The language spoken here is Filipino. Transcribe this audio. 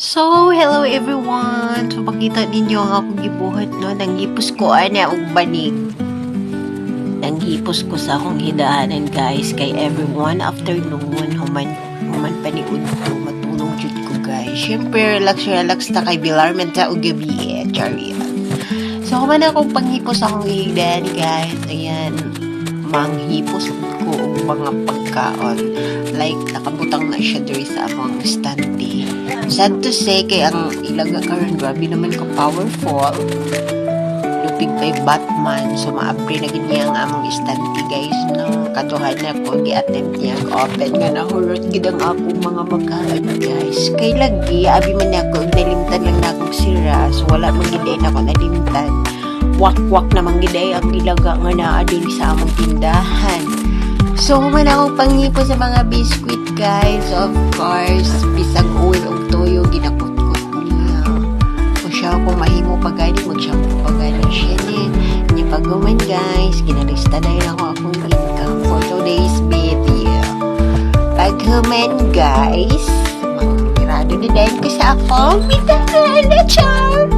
Hello everyone! So, pakita ninyo ang akong gibuhat, no? Nanghipos ko, ana, og banig. Nanghipos ko sa akong hidahanan, guys, kay everyone afternoon, human paniud ko, matulong jud ko, guys. Siyempre, relax ta kay Bilarman ta og gabi, chariot. So, human akong panghipos sa akong hidahan, guys. Ayan, manghipos ko og mga pagkaon. Like, nakabutang na siya diri sa akong standi. Sad to say, kay ang ilaga karon grabe naman ka powerful. Lupig kay Batman. So, maapre na niya ang among standi, guys. No? Katuhan na ko, gi-attempt niya ang open nga nahurot gid ang akong mga magkaon, guys. Kay lagi, abi man ako, nalimtan lang na akong sira. So, wala magiday na ako nalimtan. Wak-wak naman giday ang ilaga nga naa din sa among tindahan. So, human akong panghipo sa mga biskuit, guys. Of course, bisag oil o toyo, ginakot-kot niya. Kung siya ako mahimo pagani, mag-shampoo pagani siya niya. Niya pag-uman, guys, ginalista dahil ako akong income for today's video. Pag-human, guys, mga pirado na dahil ko sa akong bitahan na char.